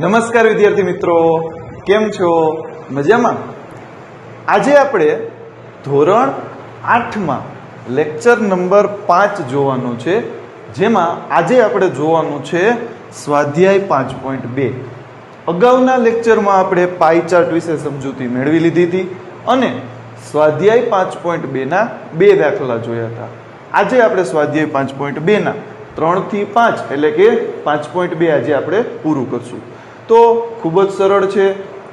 નમસ્કાર વિદ્યાર્થી મિત્રો, કેમ છો? મજામાં? આજે આપણે ધોરણ 8માં લેક્ચર નંબર 5 જોવાનું છે, જેમાં આજે આપણે જોવાનું છે સ્વાધ્યાય 5.2. અગાઉના લેક્ચરમાં આપણે પાઈ ચાર્ટ વિશે સમજૂતી મેળવી લીધી હતી અને સ્વાધ્યાય 5.2 ના 2 દાખલા જોયા હતા. આજે આપણે સ્વાધ્યાય 5.2 ના 3 થી 5 એટલે કે 5.2 આજે આપણે પૂરું કરશું. તો ખૂબ જ સરળ છે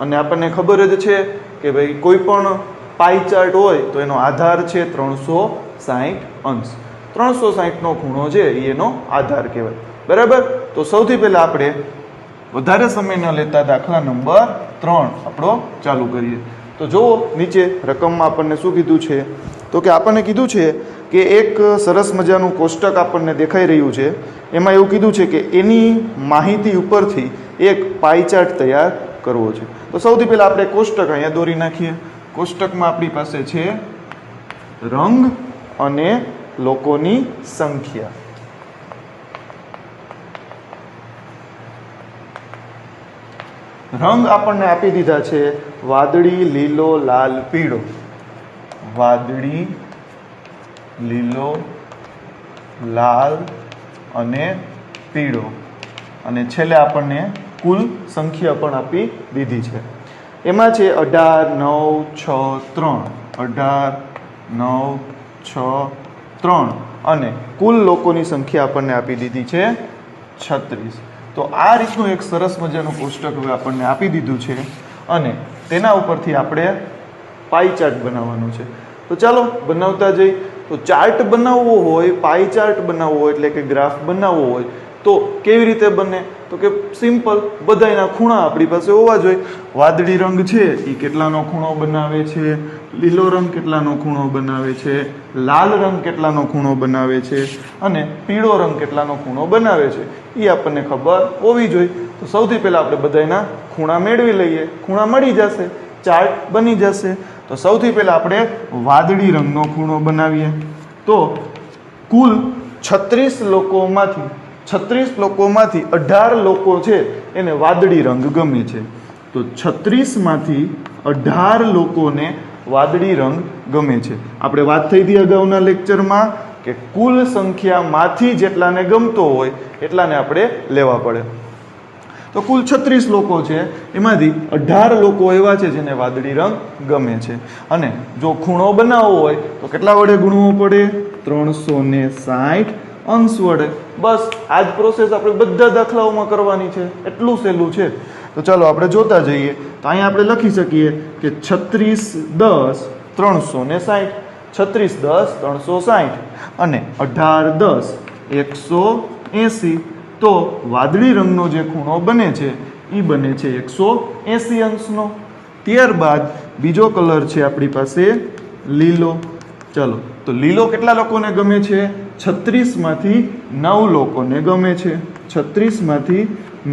અને આપણને ખબર જ છે કે ભાઈ કોઈ પણ પાઈ ચાર્ટ હોય તો એનો આધાર છે 360 અંશ. 360 નો ખૂણો છે એનો આધાર કહેવાય, બરાબર? તો સૌથી પહેલા આપણે વધારે સમય ન લેતા દાખલા નંબર 3 આપણો ચાલુ કરીએ. તો જુઓ નીચે રકમમાં આપણને શું કીધું છે, તો કે આપણને કીધું છે કે એક સરસ મજાનું કોષ્ટક આપણને દેખાઈ રહ્યું છે. એમાં એવું કીધું છે કે એની માહિતી ઉપરથી એક પાઈ ચાર્ટ તૈયાર કરવો છે. તો સૌથી પહેલા આપણે કોષ્ટક અહીંયા દોરી નાખીએ. કોષ્ટકમાં આપણી પાસે છે રંગ અને લોકોની સંખ્યા. રંગ આપણને આપી દીધા છે વાદળી, લીલો, લાલ, પીળો. વાદળી, લીલો, લાલ અને પીળો. અને છેલ્લે આપણને કુલ સંખ્યા પણ આપી દીધી છે. એમાં છે 18, 9, 6, 3. 18, 9, 6, 3 અને કુલ લોકોની સંખ્યા આપણને આપી દીધી છે 36. તો આ રીતનું એક સરસ મજાનું કોષ્ટક હવે આપણને આપી દીધું છે અને તેના ઉપરથી આપણે પાઈ ચાર્ટ બનાવવાનું છે. તો ચાલો બનાવતા જઈ. તો ચાર્ટ બનાવવો હોય, પાઈ ચાર્ટ બનાવવો હોય એટલે કે ગ્રાફ બનાવવો હોય તો કેવી રીતે બને? તો કે સિમ્પલ, બધાયના ખૂણા આપણી પાસે હોવા જોઈએ. વાદળી રંગ છે એ કેટલાનો ખૂણો બનાવે છે, લીલો રંગ કેટલાનો ખૂણો બનાવે છે, લાલ રંગ કેટલાનો ખૂણો બનાવે છે અને પીળો રંગ કેટલાનો ખૂણો બનાવે છે, એ આપણને ખબર હોવી જોઈએ. તો સૌથી પહેલાં આપણે બધાયના ખૂણા મેળવી લઈએ. ખૂણા મળી જશે, ચાર્ટ બની જશે. તો સૌથી પહેલાં આપણે વાદળી રંગનો ખૂણો બનાવીએ. તો કુલ 36 લોકોમાંથી 18 લોકો છે એને વાદળી રંગ ગમે છે. તો 36માંથી 18 લોકોને વાદળી રંગ ગમે છે. આપણે વાત થઈ હતી અગાઉના લેક્ચરમાં કે કુલ સંખ્યામાંથી જેટલાને ગમતો હોય એટલાને આપણે લેવા પડે. તો કુલ 36 લોકો છે, એમાંથી 18 લોકો એવા છે જેને વાદળી રંગ ગમે છે. અને જો ખૂણો બનાવવો હોય તો કેટલા વડે ગુણવો પડે? 360 અંશ વડે. બસ આ જ પ્રોસેસ આપણે બધા દાખલાઓમાં કરવાની છે, એટલું સહેલું છે. તો ચાલો આપણે જોતા જઈએ. તો અહીંયા આપણે લખી શકીએ કે 36 10 360. 36 10 360 અને 18 10 180. તો વાદળી રંગનો જે ખૂણો બને છે એ બને છે 180 અંશનો. ત્યારબાદ બીજો કલર છે આપણી પાસે લીલો. ચલો, તો લીલો કેટલા લોકોને ગમે છે? 36માંથી 9 લોકોને ગમે છે. 36માંથી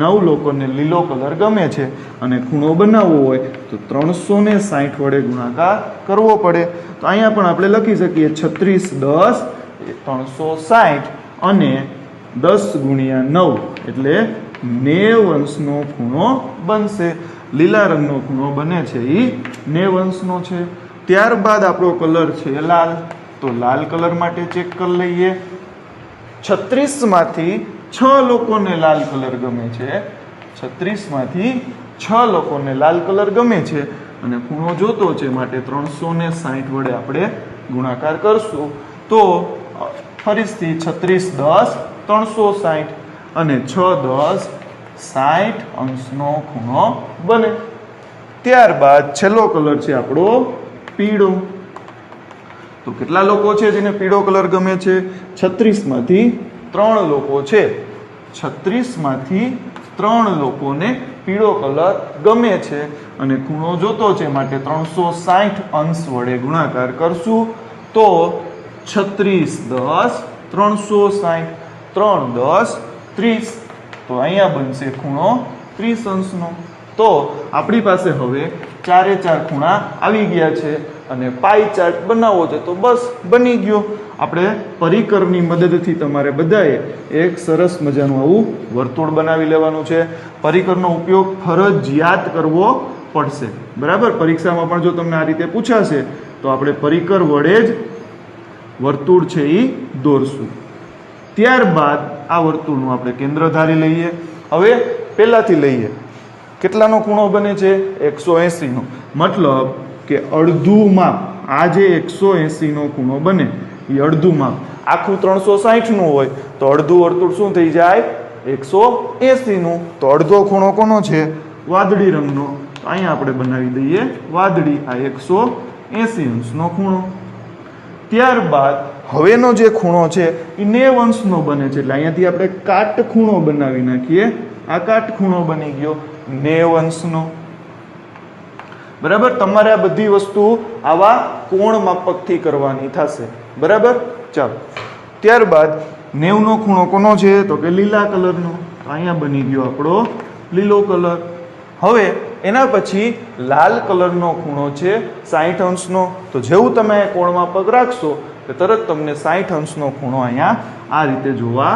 9 લોકોને લીલો કલર ગમે છે અને ખૂણો બનાવવો હોય તો 360 વડે ગુણાકાર કરવો પડે. તો અહીંયા પણ આપણે લખી શકીએ 36 10 360 અને 10 ગુણ્યા 9 એટલે 90 અંશનો ખૂણો બનશે. લીલા રંગનો ખૂણો બને છે એ 90 અંશનો છે. ત્યારબાદ આપણો કલર છે લાલ. તો લાલ કલર માટે ચેક કરી લઈએ. 36માંથી 6 લોકોને લાલ કલર ગમે છે. 36માંથી 6 લોકોને લાલ કલર ગમે છે અને ખૂણો જોતો છે માટે 360 વડે આપણે ગુણાકાર કરશું. તો ફરીથી 36 10 360 અને 6 10 60 અંશનો ખૂણો બને. ત્યારબાદ છેલ્લો કલર છે આપણો પીળો. તો કેટલા લોકો છે જેને પીળો કલર ગમે છે? 36માંથી 3 લોકો છે. 36માંથી 3 લોકોને પીળો કલર ગમે છે અને ખૂણો જોતો છે માટે 360 અંશ વડે ગુણાકાર કરશું. તો 36 10 360 3 10 30. તો અહીંયા બનશે ખૂણો 30 અંશનો. તો આપણી પાસે હવે ચારે ચાર ખૂણા આવી ગયા છે અને પાઈ ચાર્ટ બનાવવો છે તો બસ બની ગયો. આપણે પરિકરની મદદથી તમારે બધાએ એક સરસ મજાનું આવું વર્તુળ બનાવી લેવાનું છે. પરિકરનો ઉપયોગ ફરજિયાત કરવો પડશે, બરાબર. પરીક્ષામાં પણ જો તમને આ રીતે પૂછાશે તો આપણે પરિકર વડે જ વર્તુળ છે એ દોરશું. ત્યારબાદ આ વર્તુળનું આપણે કેન્દ્ર ધારી લઈએ. હવે પહેલાથી લઈએ, કેટલાનો ખૂણો બને છે? 180 નો. મતલબ કે અડધું માપ, આ જે 180 નો ખૂણો બને એ અડધું માપ. આખું 360 નું હોય તો અડધું વર્તુળ શું થઈ જાય? 180 નું. તો અડધો ખૂણો કોનો છે? વાદળી રંગનો. તો અહીંયા આપણે બનાવી દઈએ વાદળી, આ 180 અંશનો ખૂણો. ત્યારબાદ હવેનો જે ખૂણો છે એ 90 અંશનો બને છે, એટલે અહીંયાથી આપણે કાટખૂણો બનાવી નાખીએ. આ કાટખૂણો બની ગયો 90 અંશનો, બરાબર. તમારે આ બધી વસ્તુ આવા કોણ માપકથી કરવાની થશે, બરાબર. ચાલો, ત્યારબાદ 90 નો ખૂણો કોનો છે? તો કે લીલા કલરનો. અહીંયા બની ગયો આપણો લીલો કલર. હવે એના પછી લાલ કલરનો ખૂણો છે 60 અંશનો. તો જેવું તમે કોણ માપક રાખશો કે તરત તમને 60 અંશનો ખૂણો અહીંયા આ રીતે જોવા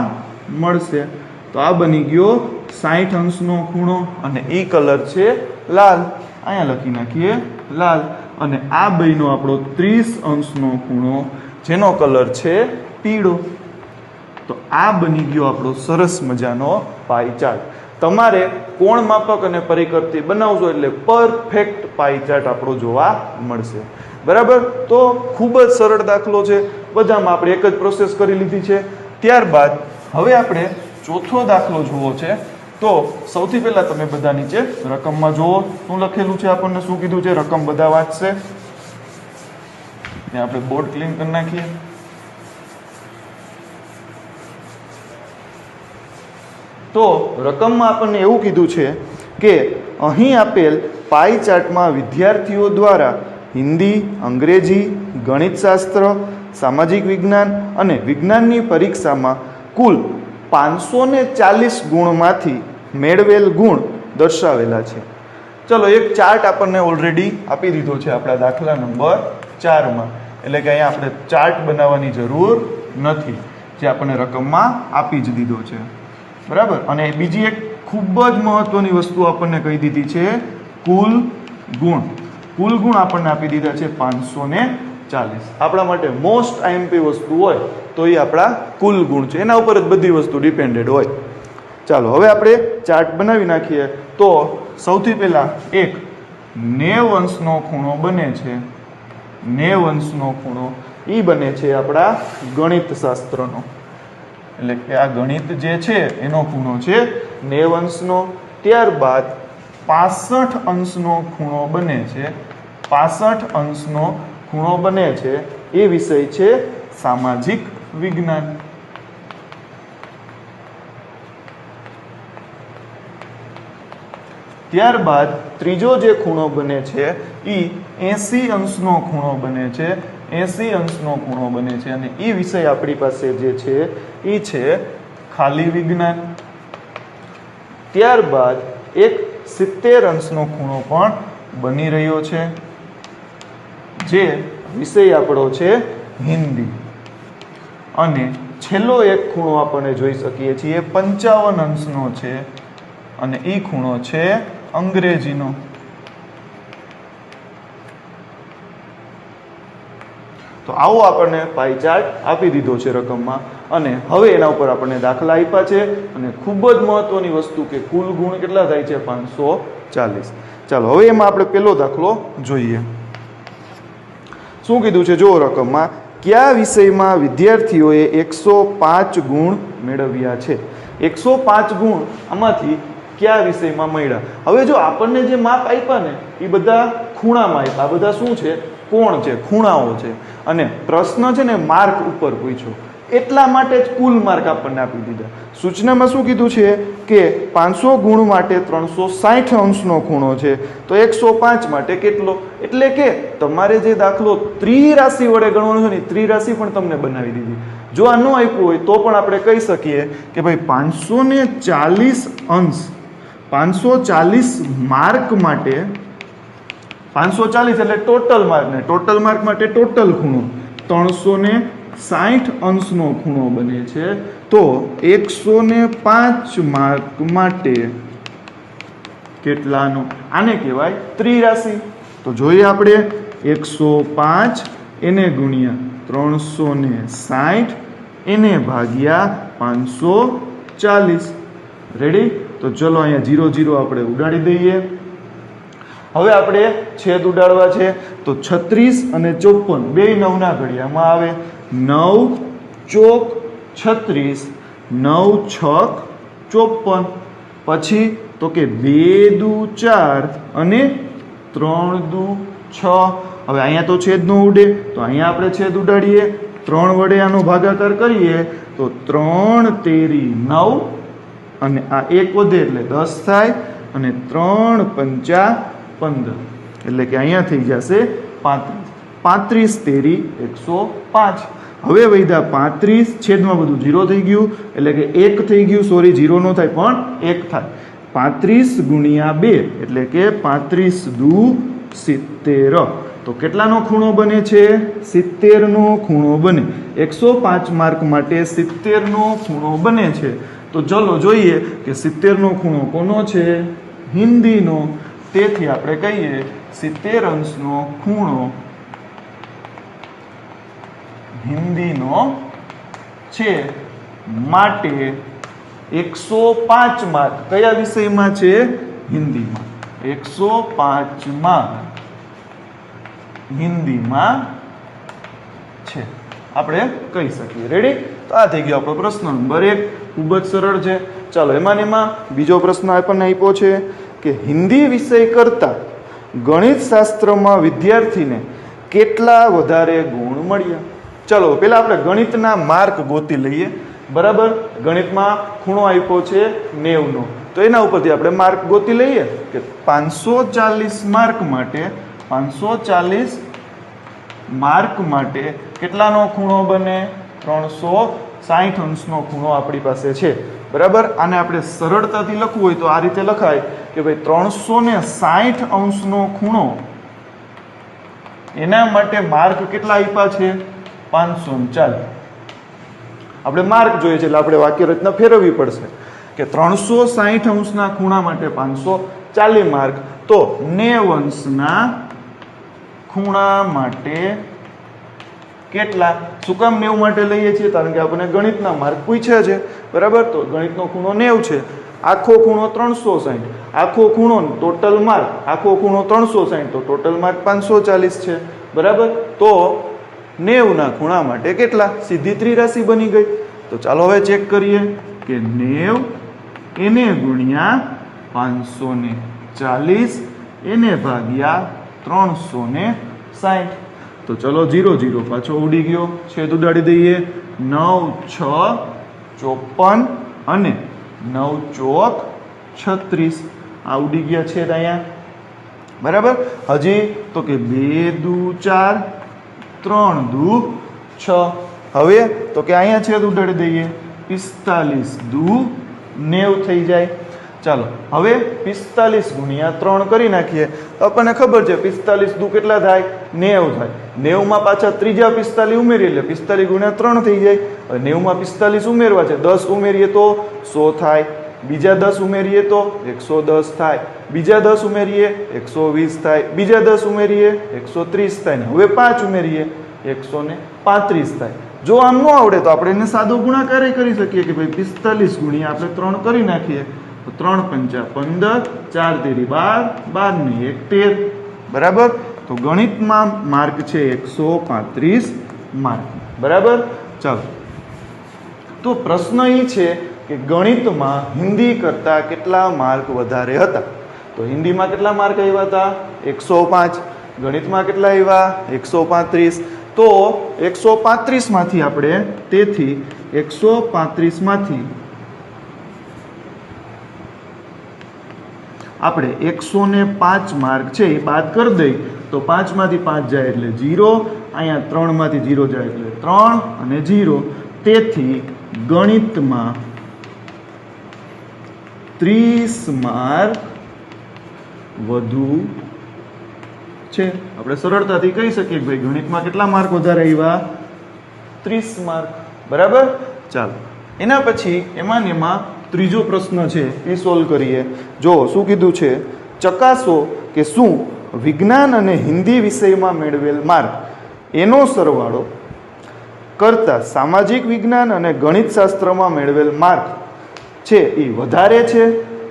મળશે. તો આ બની ગયો 60 અંશનો ખૂણો અને એ કલર છે લાલ. અહીંયા લખી નાખીએ લાલ. અને આ બન્યો આપણો 30 અંશનો ખૂણો જેનો કલર છે પીળો. તો આ બની ગયો આપણો સરસ મજાનો પાઈ ચાર્ટ. તમારે કોણ માપક અને પરિકરથી બનાવશો એટલે પરફેક્ટ પાઈ ચાર્ટ આપણો જોવા મળશે, બરાબર. તો ખૂબ જ સરળ દાખલો છે. બધામાં આપણે એક જ પ્રોસેસ કરી લીધી છે. ત્યારબાદ હવે આપણે ચોથો દાખલો જોવો છે. તો સૌથી પહેલા તમે બધા નીચે રકમમાં જુઓ શું લખેલું છે, આપણને શું કીધું છે. રકમ બધા વાંચશે. ત્યાં આપણે બોર્ડ ક્લીન કરી નાખીએ. તો રકમમાં આપણને એવું કીધું છે કે અહીં આપેલ પાઈ ચાર્ટમાં વિદ્યાર્થીઓ દ્વારા હિન્દી, અંગ્રેજી, ગણિતશાસ્ત્ર, સામાજિક વિજ્ઞાન અને વિજ્ઞાનની પરીક્ષામાં કુલ 540 ગુણમાંથી મેળવેલ ગુણ દર્શાવેલા છે. ચલો, એક ચાર્ટ આપણને ઓલરેડી આપી દીધો છે આપણા દાખલા નંબર 4માં, એટલે કે અહીંયા આપણે ચાર્ટ બનાવવાની જરૂર નથી, જે આપણને રકમમાં આપી જ દીધો છે, બરાબર. અને બીજી એક ખૂબ જ મહત્વની વસ્તુ આપણને કહી દીધી છે, કુલ ગુણ. કુલ ગુણ આપણને આપી દીધા છે 540. આપણા માટે મોસ્ટ આઈએમપી વસ્તુ હોય તો એ આપણા કુલ ગુણ છે, એના ઉપર જ બધી વસ્તુ ડિપેન્ડેડ હોય. ચાલો, હવે આપણે ચાર્ટ બનાવી નાખીએ. તો સૌથી પહેલા એક 90 અંશનો ખૂણો બને છે. 90 અંશનો ખૂણો એ બને છે આપણા ગણિત શાસ્ત્રનો, એટલે કે આ ગણિત જે છે એનો ખૂણો છે 90 અંશનો. ત્યારબાદ 65 અંશનો ખૂણો બને છે. 65 અંશનો ખૂણો બને છે એ વિષય છે સામાજિક વિજ્ઞાન. ત્યારબાદ ત્રીજો જે ખૂણો બને છે એ 80 અંશનો ખૂણો બને છે. 80 અંશનો ખૂણો બને છે અને એ વિષય આપણી પાસે જે છે એ છે ખાલી વિજ્ઞાન. ત્યારબાદ એક 70 અંશનો ખૂણો પણ બની રહ્યો છે, જે વિષય આપણો છે હિન્દી. અને છેલ્લો એક ખૂણો આપણે જોઈ શકીએ છીએ 55 અંશનો છે અને એ ખૂણો છે અંગ્રેજીનો. તો આવો આપણને પાઈ ચાર્ટ આપી દીધો છે રકમમાં. અને હવે એના ઉપર આપણને દાખલા આપ્યા છે અને ખૂબ જ મહત્વની વસ્તુ કે કુલ ગુણ કેટલા થાય છે 540. ચાલો, હવે એમાં આપણે પહેલો દાખલો જોઈએ. શું કીધું છે જો રકમમાં, કયા વિષયમાં વિદ્યાર્થીઓએ 105 ગુણ મેળવ્યા છે. 105 ગુણ આમાંથી કયા વિષયમાં મળ્યા. હવે જો આપણને જે માપ આપ્યા ને એ બધા ખૂણામાં આપ્યા. આ બધા શું છે? કોણ છે, ખૂણાઓ છે. અને પ્રશ્ન છે ને માર્ક ઉપર પૂછ્યો, એટલા માટે જ કુલ માર્ક આપણને આપી દીધા. સૂચનામાં શું કીધું છે કે 500 ગુણ માટે 360 અંશનો ખૂણો છે, તો 105 માટે કેટલો? એટલે કે તમારે જે દાખલો ત્રિરાશિ વડે ગણવાનો છે ને, ત્રિરાશિ પણ તમને બનાવી દીધી. જો આ ન આપ્યું હોય તો પણ આપણે કહી શકીએ કે ભાઈ 540 અંશ, 540 માર્ક માટે 540 એટલે ટોટલ માર્ક ને ટોટલ માર્ક માટે ટોટલ ખૂણો 360 અંશનો ખૂણો બને છે. તો 105 માર્ક માટે કેટલાનો? આને કહેવાય ત્રિરાશિ. તો જોઈએ આપણે 105 એને ગુણ્યા 360 એને ભાગ્યા 540. રેડી? તો ચલો અહીંયા 0 0 આપણે ઉડાડી દઈએ. હવે આપણે છેદ ઉડાડવા છે. તો 36 અને 54 બે 9 ના ઘડિયામાં આવે. 9 ચોક 36, 9 છક 54. પછી તો કે 2 દુ 4 અને 3 દુ 6. હવે અહીંયા તો છેદ નો ઉડે, તો અહીંયા આપણે છેદ ઉડાડીએ. 3 વડે આનો ભાગાકાર કરીએ તો 3 તેરી 9 અને આ 1 વધે એટલે 10 થાય અને 3 પંચા 15 એટલે કે અહીંયા થઈ જશે 35. 35 તેરી 105. હવે વધ્યા 35, છેદમાં બધું 0 થઈ ગયું એટલે કે 1 થઈ ગયું. સોરી, 0 નો થાય પણ 1 થાય. 35 ગુણ્યા 2 એટલે કે 35 દુ 70. તો કેટલાનો ખૂણો બને છે? 70 નો ખૂણો બને. 105 માર્ક માટે 70 નો ખૂણો બને છે. તો ચલો જોઈએ કે 70 નો ખૂણો કોનો છે? હિન્દીનો. તેથી આપણે કહીએ 70 અંશનો ખૂણો હિન્દીનો છે. માટે 105 માર્ક કયા વિષયમાં છે? હિન્દીમાં. 105 માર્ક હિન્દીમાં છે આપણે કહી શકીએ. રેડી? તો આ થઈ ગયો આપણો પ્રશ્ન નંબર 1. ખૂબ જ સરળ છે. ચાલો એમાં બીજો પ્રશ્ન આપણને આપ્યો છે કે હિન્દી વિષય કરતા ગણિત શાસ્ત્રમાં વિદ્યાર્થીને કેટલા વધારે ગુણ મળ્યા? ચલો પહેલા આપણે ગણિતના માર્ક ગોતી લઈએ. બરાબર? ગણિતમાં ખૂણો આપ્યો છે 90 નો, તો એના ઉપરથી આપણે માર્ક ગોતી લઈએ કે 540 માર્ક માટે 540 માર્ક માટે કેટલાનો ખૂણો બને? 360 અંશનો ખૂણો આપણી પાસે છે. બરાબર? આને આપણે સરળતાથી લખવું હોય તો આ રીતે લખાય કે ભાઈ 360 અંશનો ખૂણો, એના માટે માર્ક કેટલા આપ્યા છે? 540. આપણે માર્ક જોઈએ છે એટલે આપણે વાક્ય રચના ફેરવવી પડશે કે 360 અંશના ખૂણા માટે 540 માર્ક. તો 90 અંશના ખૂણા માટે કેટલા? શું કામ 90 માટે લઈએ છીએ? કારણ કે આપણને ગણિતના માર્ક પૂછ્યા છે. બરાબર? તો ગણિતનો ખૂણો 90 છે. આખો ખૂણો 360, આખો ખૂણો ટોટલ માર્ક, આખો ખૂણો 360 તો ટોટલ માર્ક 540 છે. બરાબર? તો 90 ના ખૂણા માટે કેટલા? સીધી ત્રિરાશિ બની ગઈ. તો ચાલો હવે ચેક કરીએ કે 90 એને ગુણ્યા 540 એને ભાગ્યા 360. તો ચલો 0 0 પાછો ઉડી ગયો. છેદ ઉડાડી દઈએ. 9 6 54 અને 9 ચોક 36. આ ઉડી ગયા છેદ અહીંયા. બરાબર? હજી તો કે 2 દુ 4, 3 દુ 6. હવે તો કે અહીંયા છેદ ઉડાડી દઈએ. 45 દુ 90 થઈ જાય. ચાલો હવે 45 ગુણ્યા 3 કરી નાખીએ. આપણને ખબર છે 45 દુ કેટલા થાય? 90 થાય. 90 માં પાછા ત્રીજા 45 ઉમેરીએ એટલે 45 ગુણ્યા 3 થઈ જાય. હવે 90 માં 45 ઉમેરવા છે, 10 ઉમેરીએ તો 100 થાય. બીજા 10 ઉમેરીએ તો 110 થાય. બીજા 10 ઉમેરીએ 120 થાય. બીજા 10 ઉમેરીએ 130 થાય ને હવે 5 ઉમેરીએ 135 થાય. જો આમ ન આવડે તો આપણે એને સાદો ગુણાકાર કરી શકીએ કે ભાઈ 45 ગુણ્યા આપણે 3 કરી નાખીએ તો 3 પંચા 15, 4 તેરી 12, 12 ને 1 13. બરાબર? તો ગણિતમાં માર્ક છે 135 માર્ક. બરાબર? ચાલો તો પ્રશ્ન એ છે કે ગણિતમાં હિન્દી કરતા કેટલા માર્ક વધારે હતા? તો હિન્દીમાં કેટલા માર્ક આવ્યા હતા? 105. ગણિતમાં કેટલા આવ્યા? 135. તો 135 માંથી આપણે તેથી 135 માંથી આપણે 105 માર્ક છે એ બાદ કરી દઈ તો 5 માંથી 5 જાય એટલે 0, અહીંયા 3 માંથી 0 જાય એટલે 3 અને 0. તેથી ગણિતમાં 30 માર્ક વધુ છે. આપણે સરળતાથી કહી શકીએ કે ભાઈ ગણિતમાં કેટલા માર્ક વધારે આવ્યા? 30 માર્ક. બરાબર. ચાલો એના પછી એમાં ને એમાં ત્રીજો પ્રશ્ન છે એ સોલ્વ કરીએ. જો શું કીધું છે, ચકાસો કે શું વિજ્ઞાન અને હિન્દી વિષયમાં મેળવેલ માર્ક એનો સરવાળો કરતા સામાજિક વિજ્ઞાન અને ગણિત શાસ્ત્રમાં મેળવેલ માર્ક છે એ વધારે છે.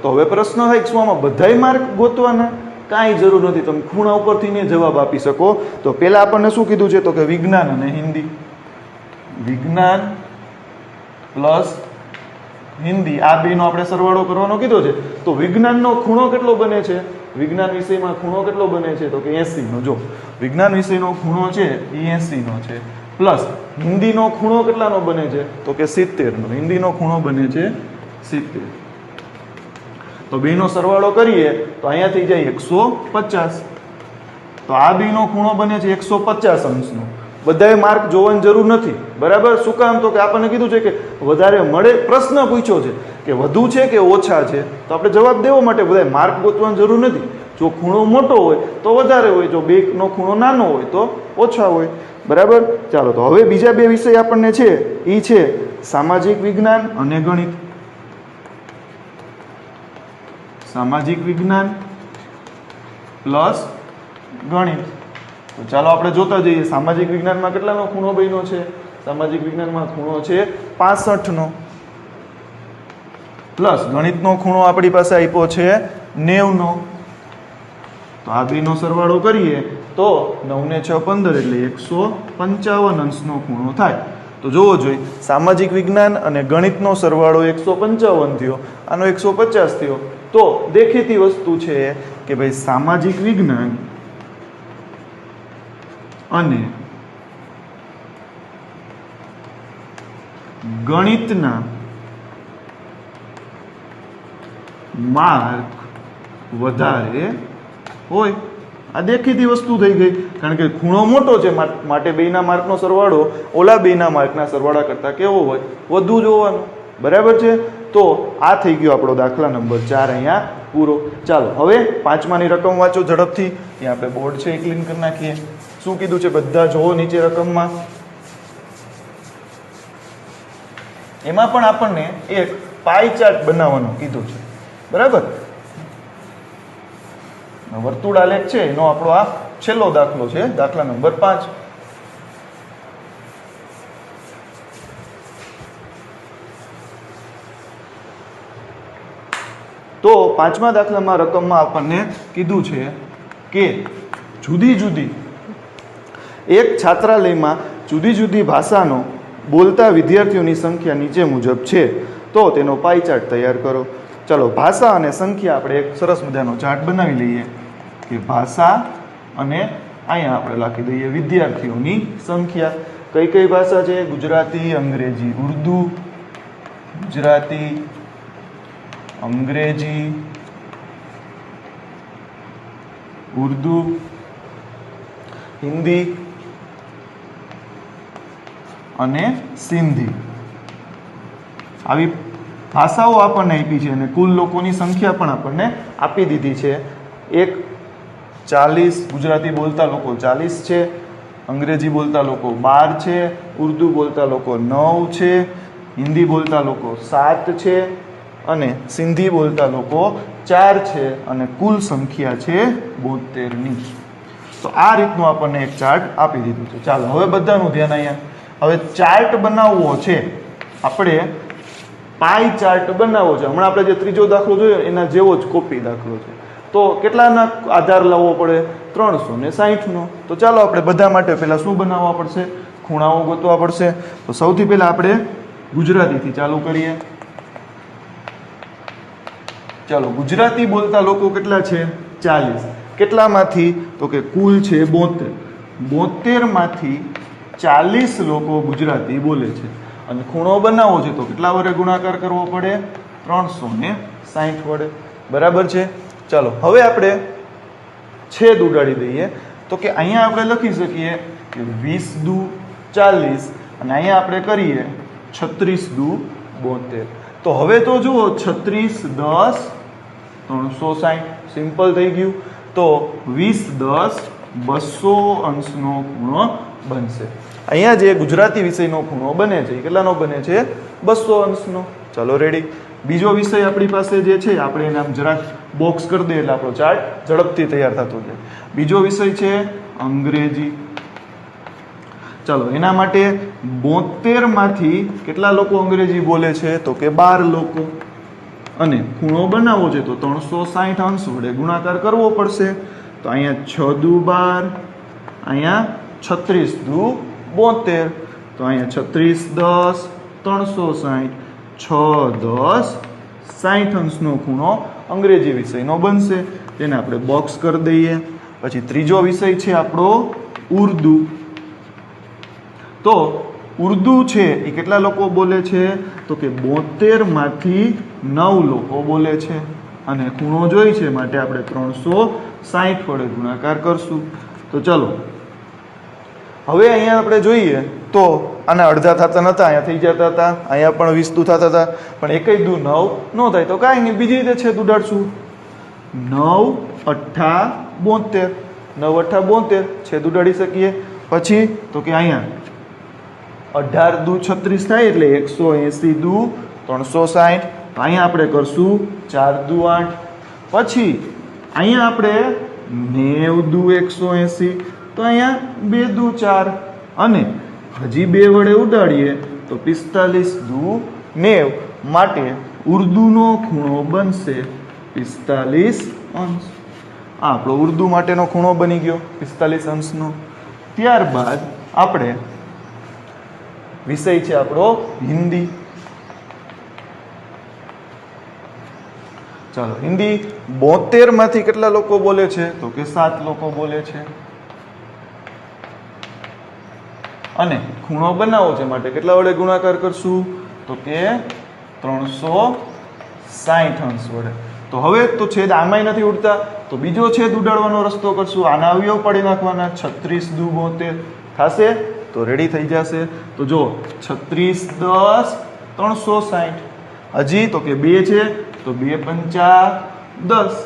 તો હવે પ્રશ્ન થાય કે શું આમાં બધાય માર્ક ગોતવાના? કાંઈ જરૂર નથી, તમે ખૂણા ઉપરથી ને જવાબ આપી શકો. તો પહેલા આપણને શું કીધું છે, તો કે વિજ્ઞાન અને હિન્દી, વિજ્ઞાન પ્લસ હિન્દી આ બેનો આપણે સરવાળો કરવાનો કીધો છે. તો વિજ્ઞાનનો ખૂણો કેટલો બને છે? વિજ્ઞાન વિષયમાં ખૂણો કેટલો બને છે? તો કે 80 નો. જો વિજ્ઞાન વિષયનો ખૂણો છે એ 80 નો છે, પ્લસ હિન્દીનો ખૂણો કેટલાનો બને છે? તો કે 70 નો. હિન્દીનો ખૂણો બને છે 70. તો બેનો સરવાળો કરીએ તો અહીંયા થઈ જાય 150. તો આ બેનો ખૂણો બને છે 150 અંશનો. બધાય માર્ક જોવાની જરૂર નથી. બરાબર. શું કામ? તો કે આપણને કીધું છે કે વધારે મળે. પ્રશ્ન પૂછ્યો છે કે વધુ છે કે ઓછા છે, તો આપણે જવાબ દેવા માટે બધાય માર્ક ગોતવાની જરૂર નથી. જો ખૂણો મોટો હોય તો વધારે હોય, જો બેનો ખૂણો નાનો હોય તો ઓછા હોય. બરાબર. ચાલો તો હવે બીજા બે વિષય આપણને છે એ છે સામાજિક વિજ્ઞાન અને ગણિત. સામાજિક વિજ્ઞાન પ્લસ ગણિત. તો ચાલો આપણે જોતા જઈએ. સામાજિક વિજ્ઞાનમાં કેટલાનો ખૂણો બન્યો છે? સામાજિક વિજ્ઞાનમાં ખૂણો છે 65 નો, પ્લસ ગણિતનો ખૂણો આપણી પાસે આપ્યો છે 90 નો. તો આ બેનો સરવાળો કરીએ તો 9 ને 6 15 એટલે 155 અંશનો ખૂણો થાય. તો જોવો જોઈએ, સામાજિક વિજ્ઞાન અને ગણિતનો સરવાળો 155 થયો, આનો 150 થયો. તો દેખીતી વસ્તુ છે કે ભાઈ સામાજિક વિજ્ઞાન અને ગણિતના માર્ક વધારે હોય. આ દેખીતી વસ્તુ થઈ ગઈ, કારણ કે ખૂણો મોટો છે માટે બેના માર્કનો સરવાળો ઓલા બેના માર્કના સરવાળા કરતાં કેવો હોય? વધુ જ હોવાનો. બરાબર છે. તો આ થઈ ગયો આપણો દાખલા નંબર 4 અહીંયા પૂરો. ચાલો હવે પાંચમાની રકમ વાંચો ઝડપથી. ત્યાં આપણે બોર્ડ છે એ ક્લીન કરી નાખીએ. શું કીધું છે બધા જોવો નીચે રકમમાં. એમાં પણ આપણને એક પાઈ ચાર્ટ બનાવવાનું કીધું છે. બરાબર. વર્તુળ આલેખ છે એનો આપણો આ છેલ્લો દાખલો છે, દાખલા નંબર 5. તો પાંચમા દાખલામાં રકમમાં આપણને કીધું છે કે જુદી જુદી એક છાત્રાલયમાં જુદી જુદી ભાષાનો બોલતા વિદ્યાર્થીઓની સંખ્યા નીચે મુજબ છે. તો તેનો પાઈ ચાર્ટ તૈયાર કરો. ચલો ભાષા અને સંખ્યા આપણે એક સરસ મજાનો ચાર્ટ બનાવી લઈએ કે ભાષા અને અહીંયા આપણે લખી દઈએ વિદ્યાર્થીઓની સંખ્યા. કઈ કઈ ભાષા છે? ગુજરાતી, અંગ્રેજી, ઉર્દુ, ગુજરાતી, અંગ્રેજી, ઉર્દુ, હિન્દી અને સિંધી. આવી ભાષાઓ આપણને આપી છે અને કુલ લોકોની સંખ્યા પણ આપણને આપી દીધી છે. 40 ગુજરાતી બોલતા લોકો 40 છે, અંગ્રેજી બોલતા લોકો 12 છે, ઉર્દુ બોલતા લોકો 9 છે, હિન્દી બોલતા લોકો 7 છે અને સિંધી બોલતા લોકો 4 છે અને કુલ સંખ્યા છે 72ની. તો આ રીતનું આપણને એક ચાર્ટ આપી દીધું છે. ચાલો હવે બધાનું ધ્યાન અહીંયા. હવે ચાર્ટ બનાવવો છે આપણે, પાઈ ચાર્ટ બનાવવો છે. હમણાં આપણે જે ત્રીજો દાખલો જોયો એના જેવો જ કોપી દાખલો છે. તો કેટલાના આધાર લાવવો પડે? 360નો. તો ચાલો આપણે બધા માટે પહેલાં શું બનાવવા પડશે? ખૂણાઓ ગોતવા પડશે. તો સૌથી પહેલાં આપણે ગુજરાતીથી ચાલુ કરીએ. ચાલો ગુજરાતી બોલતા લોકો કેટલા છે? 40. કેટલામાંથી? તો કે કુલ છે 72. 72માંથી 40 લોકો ગુજરાતી બોલે છે અને ખૂણો બનાવવો છે તો કેટલા વડે ગુણાકાર કરવો પડે? 360 વડે. બરાબર છે. ચાલો હવે આપણે છેદ ઉડાડી દઈએ. તો કે અહીંયા આપણે લખી શકીએ કે 20 દુ 40 અને અહીંયા આપણે કરીએ 36 દુ 72. તો હવે તો જુઓ 36 10 360 સિમ્પલ થઈ ગયું. તો 20 10 200 અંશનો ખૂણો બનશે. અહીંયા જે ગુજરાતી વિષયનો ખૂણો બને છે એ કેટલાનો બને છે? 200 અંશનો. ચાલો રેડી. બીજો વિષય આપણી પાસે જે છે આપણે એને આમ જરાક બોક્સ કરી દઈએ એટલે આપણો ચાર્ટ ઝડપથી તૈયાર થતો જાય. બીજો વિષય છે અંગ્રેજી. ચાલો એના માટે 72 માંથી કેટલા લોકો અંગ્રેજી બોલે છે? તો કે 12 લોકો. અને ખૂણો બનાવવો છે તો 360 અંશ વડે ગુણાકાર કરવો પડશે. તો અહીંયા 6 દુ 12, અહીંયા 36 દુ 72, તો અહીંયા 36 10 360, 6 10 60 અંશનો ખૂણો અંગ્રેજી વિષયનો બનશે. તેને આપણે બોક્સ કરી દઈએ. પછી ત્રીજો વિષય છે આપણો ઉર્દુ. તો ઉર્દુ છે એ કેટલા લોકો બોલે છે? તો કે 72 માંથી 9 લોકો બોલે છે. અને ખૂણો જોઈ છે માટે આપણે 360 વડે ગુણાકાર કરશું. તો ચલો હવે અહીંયા આપણે જોઈએ તો આના અડધા થતા નહોતા, અહીંયા થઈ જતા હતા, અહીંયા પણ 20 દુ થતા હતા, પણ એકય દુ 9 ન થાય તો કાંઈ નહીં, બીજી રીતે છેદ ઉડાડશું. 9 8 72, 9 8 72 છેદ ઉડાડી શકીએ. પછી તો કે અહીંયા 18 દુ 36 થાય એટલે 180 દુ 360. અહીંયા આપણે કરશું 4 દુ 8. પછી અહીંયા આપણે 90 દુ 180, તો અહીંયા 2 દુ 4 અને હજી 2 વડે ઉડાડીએ તો 45 દુ 90. માટે ઉર્દુનો ખૂણો બનશે 45 અંશ. આ આપણો ઉર્દુ માટેનો ખૂણો બની ગયો 45 અંશનો. ત્યારબાદ આપણે વિષય છે આપણો હિન્દી. ચાલો હિન્દી 72 માંથી કેટલા લોકો બોલે છે? તો કે 7 લોકો બોલે છે. અને ખૂણો બનાવવો છે માટે કેટલા વડે ગુણાકાર કરશું? તો કે 360 અંશ વડે. તો હવે તો છેદ આમાંય નથી ઉડતા તો બીજો છેદ ઉડાડવાનો રસ્તો કરશું. આના અવયવ પાડી નાખવાના. 36 દુ 72 થશે તો રેડી થઈ જશે. તો જો 36 10 360. હજી તો કે 2 છે તો 2 5 10.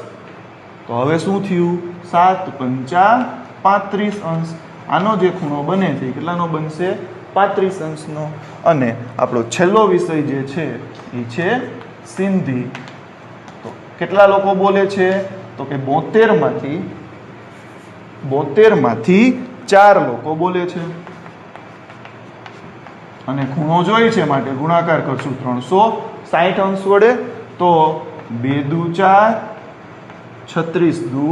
તો હવે શું થયું? 7 5 35 અંશ. આનો જે ખૂણો બને છે કેટલાનો બનશે? 35 અંશનો. અને આપણો છેલ્લો વિષય જે છે એ છે સિંધી. તો કેટલા લોકો બોલે છે? તો કે 72 માંથી 4 લોકો બોલે છે. અને ખૂણો જોઈ છે માટે ગુણાકાર કરશું 360 અંશ વડે. તો 2 દુ 4, 36 દુ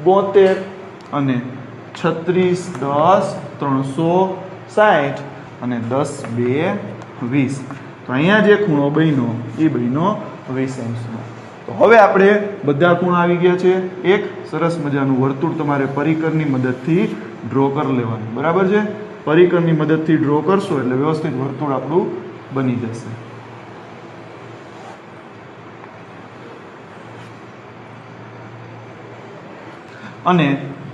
72 અને 36 10 360 અને 10 2 20. તો અહીંયા જે ખૂણો બન્યો એ બન્યો 20 અંશનો. તો હવે આપણે બધા ખૂણા આવી ગયા છે. એક સરસ મજાનું વર્તુળ તમારે પરિકરની મદદથી ડ્રો કરી લેવાનું. બરાબર છે? પરિકરની મદદથી ડ્રો કરશો એટલે વ્યવસ્થિત વર્તુળ આપણું બની જશે. અને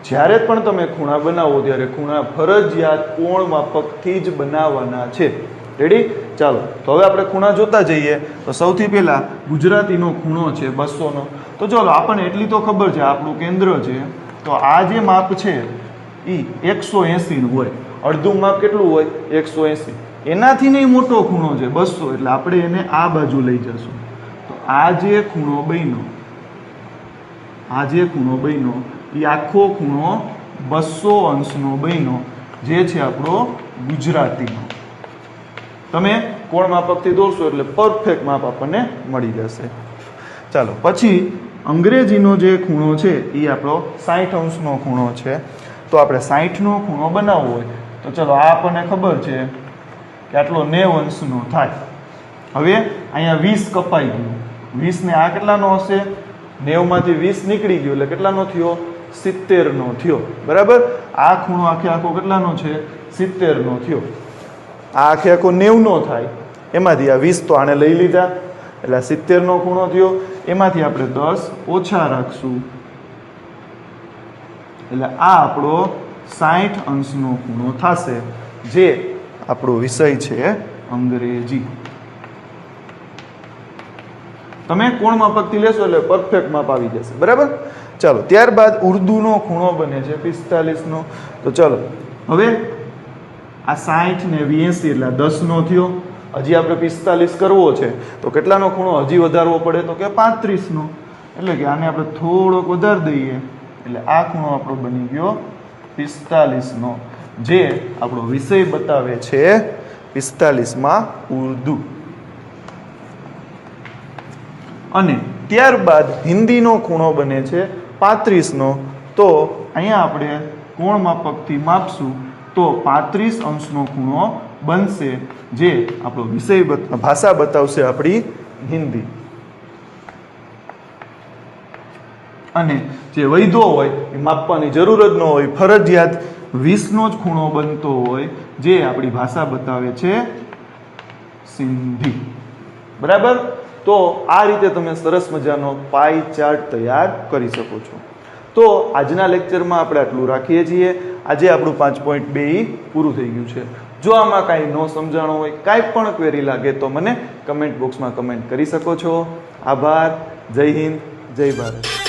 જ્યારે પણ તમે ખૂણા બનાવો ત્યારે ખૂણા ફરજિયાત કોણ માપકથી જ બનાવવાના છે. રેડી? ચાલો તો હવે આપણે ખૂણા જોતા જઈએ. તો સૌથી પહેલા ગુજરાતીનો ખૂણો છે 200નો. તો ચાલો આપણને એટલી તો ખબર છે આપણું કેન્દ્ર છે. તો આ જે માપ છે એ 180 નું હોય. અડધું માપ કેટલું હોય? 180. એનાથી નહીં મોટો ખૂણો છે 200 એટલે આપણે એને આ બાજુ લઈ જશું. તો આ જે ખૂણો બન્યો એ આખો ખૂણો 200 અંશનો બન્યો જે છે આપણો ગુજરાતીનો. તમે કોણ માપકથી દોરશો એટલે પરફેક્ટ માપ આપણને મળી જશે. ચાલો પછી અંગ્રેજીનો જે ખૂણો છે એ આપણો 60 અંશનો ખૂણો છે. તો આપણે 60નો ખૂણો બનાવવો હોય તો ચલો આ આપણને ખબર છે કે આટલો 90 અંશનો થાય. હવે અહીંયા 20 કપાઈ ગયું. 20 ને આ કેટલાનો હશે? 90 માંથી 20 નીકળી ગયો એટલે કેટલાનો થયો? 70 નો થયો. બરાબર? આ ખૂણો આખે આખો કેટલાનો છે? 70 નો થયો. આ આખે આખો 90 નો થાય. એમાંથી આ 20 તો આને લઈ લીધા એટલે 70 નો ખૂણો થયો. એમાંથી આપણે 10 ઓછા રાખશું એટલે આ આપણો 60 અંશનો ખૂણો થશે જે આપણો વિષય છે અંગ્રેજી. તમે કોણ માપકથી લેશો એટલે પરફેક્ટ માપ આવી જશે. બરાબર? ચાલો ત્યારબાદ ઉર્દુનો ખૂણો બને છે 45નો. તો ચાલો હવે આ 60 ને 82 એટલે 10નો થયો. હજી આપણે 45 કરવો છે તો કેટલાનો ખૂણો હજી વધારવો પડે તો કે 35નો. એટલે કે આને આપણે થોડોક વધારી દઈએ એટલે આ ખૂણો આપણો બની ગયો 45નો, જે આપણો વિષય બતાવે છે 45માં ઉર્દુ. અને ત્યારબાદ હિન્દીનો ખૂણો બને છે 35નો. તો અહીંયા આપણે કોણ માપકથી માપશું તો 35 અંશનો ખૂણો બનશે, જે આપણો વિષય ભાષા બતાવશે આપણી હિન્દી. અને જે વૈધો હોય એ માપવાની જરૂર જ ન હોય, ફરજિયાત 20નો જ ખૂણો બનતો હોય, જે આપણી ભાષા બતાવે છે સિંધી. બરાબર. તો આ રીતે તમે સરસ મજાનો પાઈ ચાર્ટ તૈયાર કરી શકો છો. તો આજના લેક્ચરમાં આપણે આટલું રાખીએ છીએ. આજે આપણું 5.2 પૂરું થઈ ગયું છે. જો આમાં કાંઈ ન સમજાણું હોય, કાંઈ પણ ક્વેરી લાગે તો મને કમેન્ટ બોક્સમાં કમેન્ટ કરી શકો છો. આભાર. જય હિન્દ, જય ભારત.